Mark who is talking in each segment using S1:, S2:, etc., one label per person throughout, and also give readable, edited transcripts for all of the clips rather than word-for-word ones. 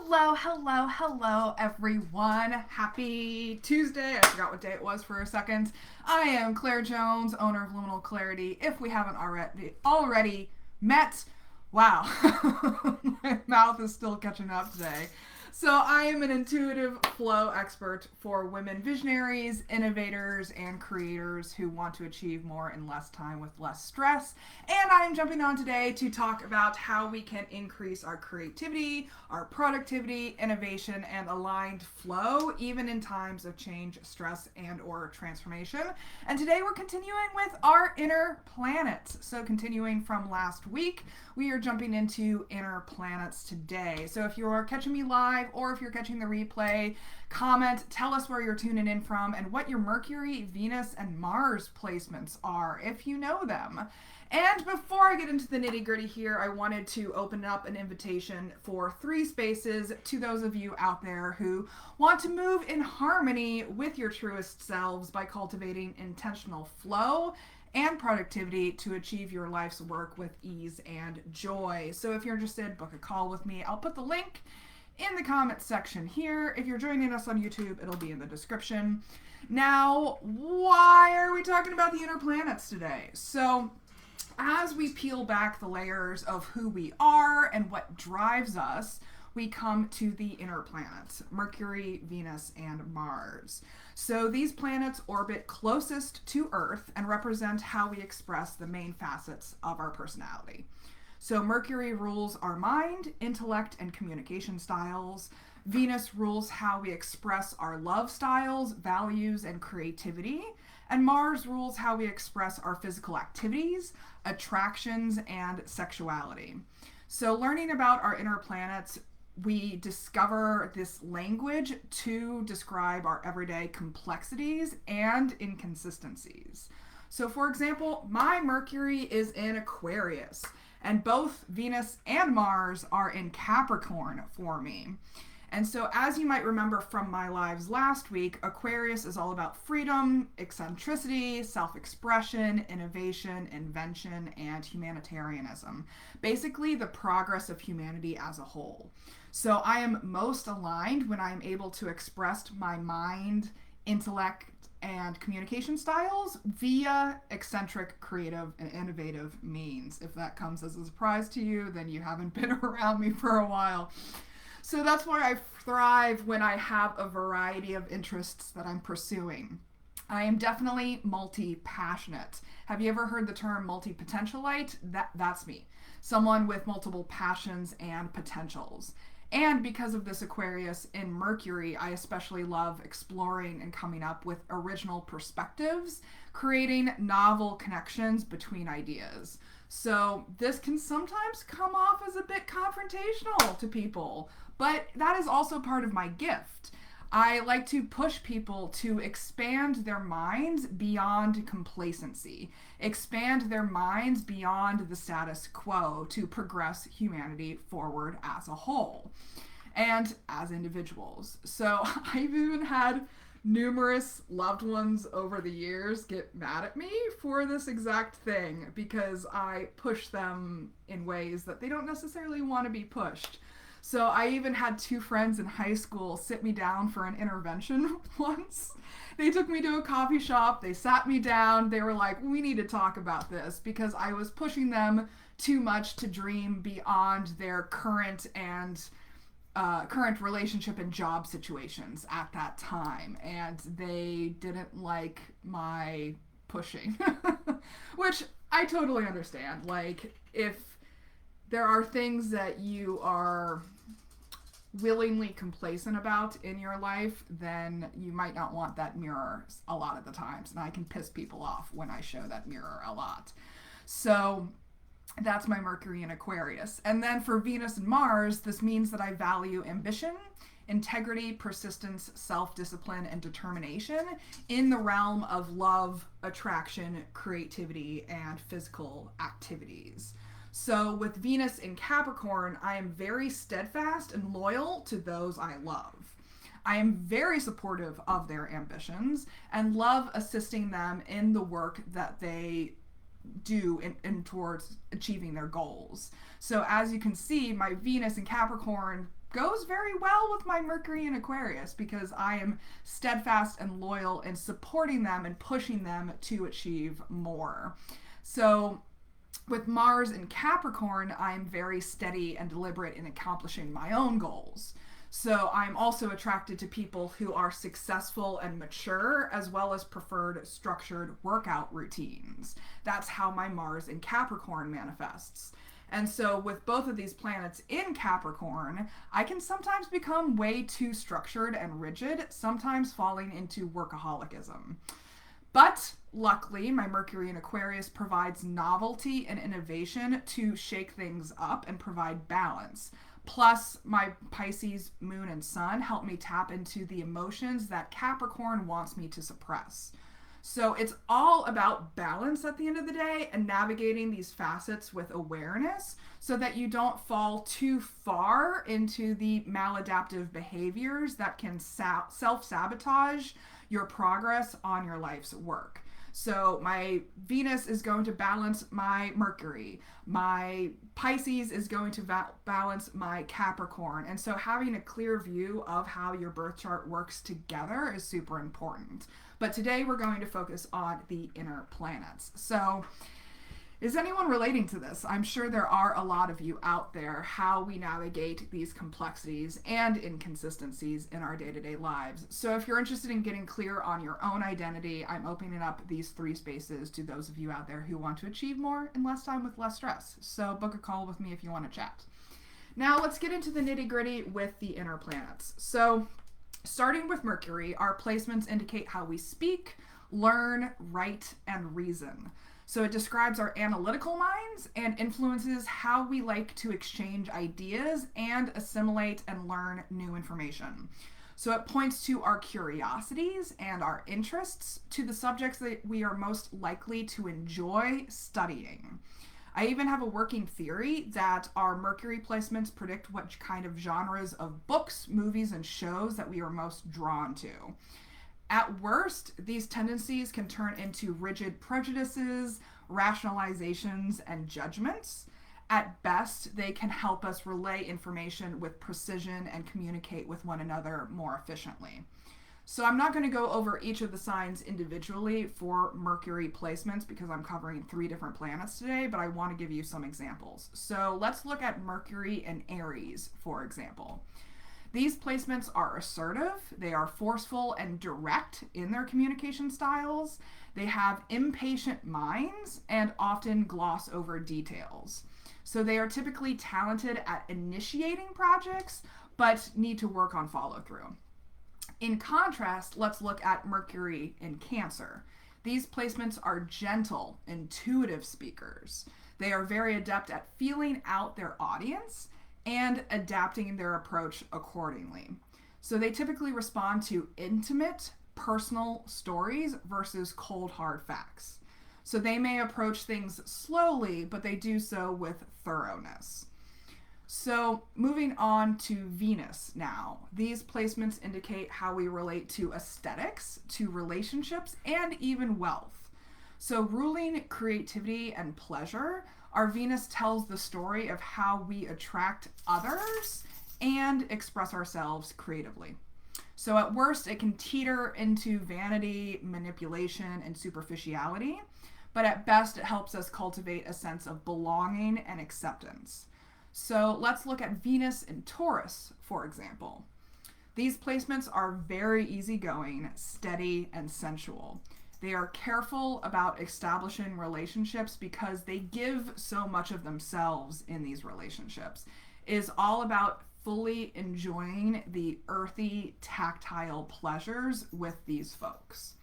S1: Hello, everyone. Happy Tuesday. I forgot what day it was for a second. I am Claire Jones, owner of Liminal Clarity. If we haven't already met, wow, my mouth is still catching up today. So I am an intuitive flow expert for women visionaries, innovators, and creators who want to achieve more in less time with less stress. And I am jumping on today to talk about how we can increase our creativity, our productivity, innovation, and aligned flow, even in times of change, stress, and or transformation. And today we're continuing with our inner planets. So continuing from last week, we are jumping into inner planets today. So if you're catching me live or if you're catching the replay, comment, tell us where you're tuning in from and what your Mercury, Venus, and Mars placements are, if you know them. And before I get into the nitty gritty here, I wanted to open up an invitation for 3 spaces to those of you out there who want to move in harmony with your truest selves by cultivating intentional flow and productivity to achieve your life's work with ease and joy. So if you're interested, book a call with me. I'll put the link in the comments section here. If you're joining us on YouTube, it'll be in the description. Now, why are we talking about the inner planets today? So as we peel back the layers of who we are and what drives us, we come to the inner planets, Mercury, Venus, and Mars. So these planets orbit closest to Earth and represent how we express the main facets of our personality. So Mercury rules our mind, intellect, and communication styles. Venus rules how we express our love styles, values, and creativity. And Mars rules how we express our physical activities, attractions, and sexuality. So learning about our inner planets, we discover this language to describe our everyday complexities and inconsistencies. So for example, my Mercury is in Aquarius, and both Venus and Mars are in Capricorn for me. And so as you might remember from my lives last week, Aquarius is all about freedom, eccentricity, self-expression, innovation, invention, and humanitarianism. Basically, the progress of humanity as a whole. So I am most aligned when I'm able to express my mind, intellect, and communication styles via eccentric, creative, and innovative means. If that comes as a surprise to you, then you haven't been around me for a while. So that's why I thrive when I have a variety of interests that I'm pursuing. I am definitely multi-passionate. Have you ever heard the term multi-potentialite? That's me. Someone with multiple passions and potentials. And because of this Aquarius in Mercury, I especially love exploring and coming up with original perspectives, creating novel connections between ideas. So this can sometimes come off as a bit confrontational to people, but that is also part of my gift. I like to push people to expand their minds beyond complacency, expand their minds beyond the status quo to progress humanity forward as a whole and as individuals. So I've even had numerous loved ones over the years get mad at me for this exact thing because I push them in ways that they don't necessarily want to be pushed. So I even had 2 friends in high school sit me down for an intervention once. They took me to a coffee shop, they sat me down, they were like, we need to talk about this because I was pushing them too much to dream beyond their current relationship and job situations at that time. And they didn't like my pushing, which I totally understand. Like, if there are things that you are willingly complacent about in your life, then you might not want that mirror a lot of the times. And I can piss people off when I show that mirror a lot. So that's my Mercury in Aquarius. And then for Venus and Mars, this means that I value ambition, integrity, persistence, self-discipline, and determination in the realm of love, attraction, creativity, and physical activities. So with Venus in Capricorn, I am very steadfast and loyal to those I love. I am very supportive of their ambitions and love assisting them in the work that they do in towards achieving their goals. So as you can see, my Venus in Capricorn goes very well with my Mercury in Aquarius because I am steadfast and loyal in supporting them and pushing them to achieve more. So with Mars in Capricorn, I'm very steady and deliberate in accomplishing my own goals. So I'm also attracted to people who are successful and mature, as well as preferred structured workout routines. That's how my Mars in Capricorn manifests. And so with both of these planets in Capricorn, I can sometimes become way too structured and rigid, sometimes falling into workaholicism. But luckily, my Mercury in Aquarius provides novelty and innovation to shake things up and provide balance. Plus, my Pisces, Moon, and Sun help me tap into the emotions that Capricorn wants me to suppress. So it's all about balance at the end of the day and navigating these facets with awareness so that you don't fall too far into the maladaptive behaviors that can self-sabotage your progress on your life's work. So my Venus is going to balance my Mercury. My Pisces is going to balance my Capricorn. And so having a clear view of how your birth chart works together is super important. But today we're going to focus on the inner planets. So is anyone relating to this? I'm sure there are a lot of you out there, how we navigate these complexities and inconsistencies in our day-to-day lives. So if you're interested in getting clear on your own identity, I'm opening up these 3 spaces to those of you out there who want to achieve more in less time with less stress. So book a call with me if you want to chat. Now let's get into the nitty-gritty with the inner planets. So starting with Mercury, our placements indicate how we speak, learn, write, and reason. So it describes our analytical minds and influences how we like to exchange ideas and assimilate and learn new information. So it points to our curiosities and our interests to the subjects that we are most likely to enjoy studying. I even have a working theory that our Mercury placements predict what kind of genres of books, movies, and shows that we are most drawn to. At worst, these tendencies can turn into rigid prejudices, rationalizations, and judgments. At best, they can help us relay information with precision and communicate with one another more efficiently. So I'm not going to go over each of the signs individually for Mercury placements because I'm covering 3 different planets today, but I want to give you some examples. So let's look at Mercury and Aries, for example. These placements are assertive, they are forceful and direct in their communication styles, they have impatient minds, and often gloss over details. So they are typically talented at initiating projects, but need to work on follow-through. In contrast, let's look at Mercury in Cancer. These placements are gentle, intuitive speakers. They are very adept at feeling out their audience and adapting their approach accordingly. So they typically respond to intimate, personal stories versus cold, hard facts. So they may approach things slowly, but they do so with thoroughness. So moving on to Venus now. These placements indicate how we relate to aesthetics, to relationships, and even wealth. So ruling creativity and pleasure, our Venus tells the story of how we attract others and express ourselves creatively. So at worst, it can teeter into vanity, manipulation, and superficiality, but at best, it helps us cultivate a sense of belonging and acceptance. So let's look at Venus in Taurus, for example. These placements are very easygoing, steady, and sensual. They are careful about establishing relationships because they give so much of themselves in these relationships. It is all about fully enjoying the earthy, tactile pleasures with these folks.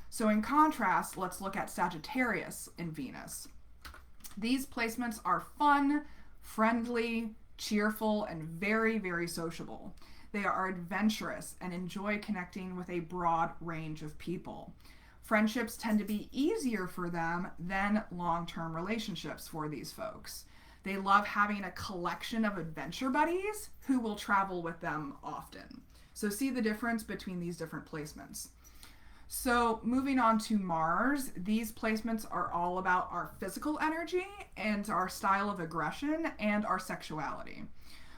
S1: So in contrast, let's look at Sagittarius in Venus. These placements are fun, friendly, cheerful, and very, very sociable. They are adventurous and enjoy connecting with a broad range of people. Friendships tend to be easier for them than long-term relationships for these folks. They love having a collection of adventure buddies who will travel with them often. So see the difference between these different placements. So, moving on to Mars, these placements are all about our physical energy and our style of aggression and our sexuality.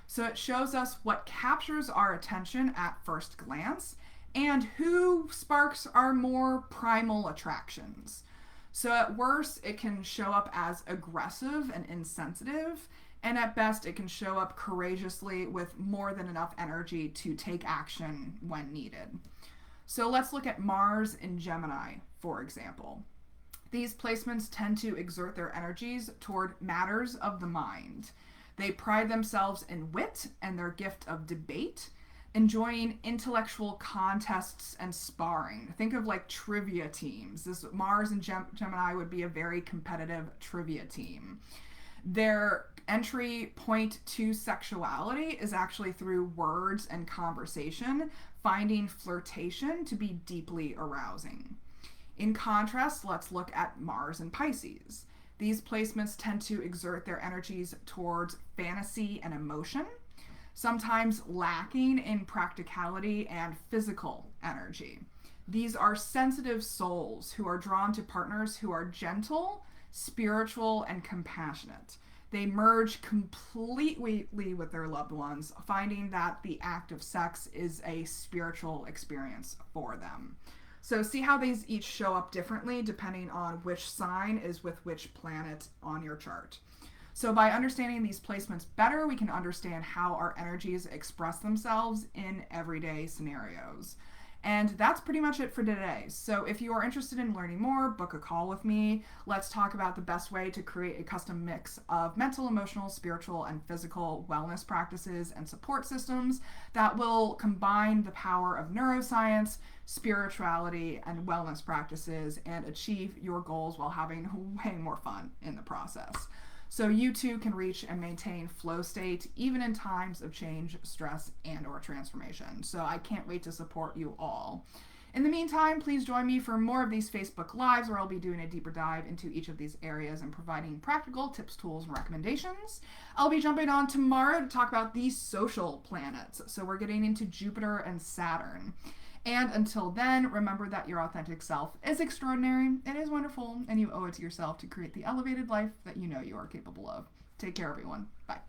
S1: So, it shows us what captures our attention at first glance and who sparks our more primal attractions. So, at worst, it can show up as aggressive and insensitive, and at best, it can show up courageously with more than enough energy to take action when needed. So let's look at Mars in Gemini, for example. These placements tend to exert their energies toward matters of the mind. They pride themselves in wit and their gift of debate, enjoying intellectual contests and sparring. Think of like trivia teams. This Mars and Gemini would be a very competitive trivia team. Their entry point to sexuality is actually through words and conversation, finding flirtation to be deeply arousing. In contrast, let's look at Mars and Pisces. These placements tend to exert their energies towards fantasy and emotion, sometimes lacking in practicality and physical energy. These are sensitive souls who are drawn to partners who are gentle, spiritual, and compassionate. They merge completely with their loved ones, finding that the act of sex is a spiritual experience for them. So, see how these each show up differently depending on which sign is with which planet on your chart. So, by understanding these placements better, we can understand how our energies express themselves in everyday scenarios. And that's pretty much it for today. So if you are interested in learning more, book a call with me. Let's talk about the best way to create a custom mix of mental, emotional, spiritual, and physical wellness practices and support systems that will combine the power of neuroscience, spirituality, and wellness practices and achieve your goals while having way more fun in the process. So you too can reach and maintain flow state even in times of change, stress, and or transformation. So I can't wait to support you all. In the meantime, please join me for more of these Facebook Lives where I'll be doing a deeper dive into each of these areas and providing practical tips, tools, and recommendations. I'll be jumping on tomorrow to talk about these social planets. So we're getting into Jupiter and Saturn. And until then, remember that your authentic self is extraordinary, it is wonderful, and you owe it to yourself to create the elevated life that you know you are capable of. Take care, everyone. Bye.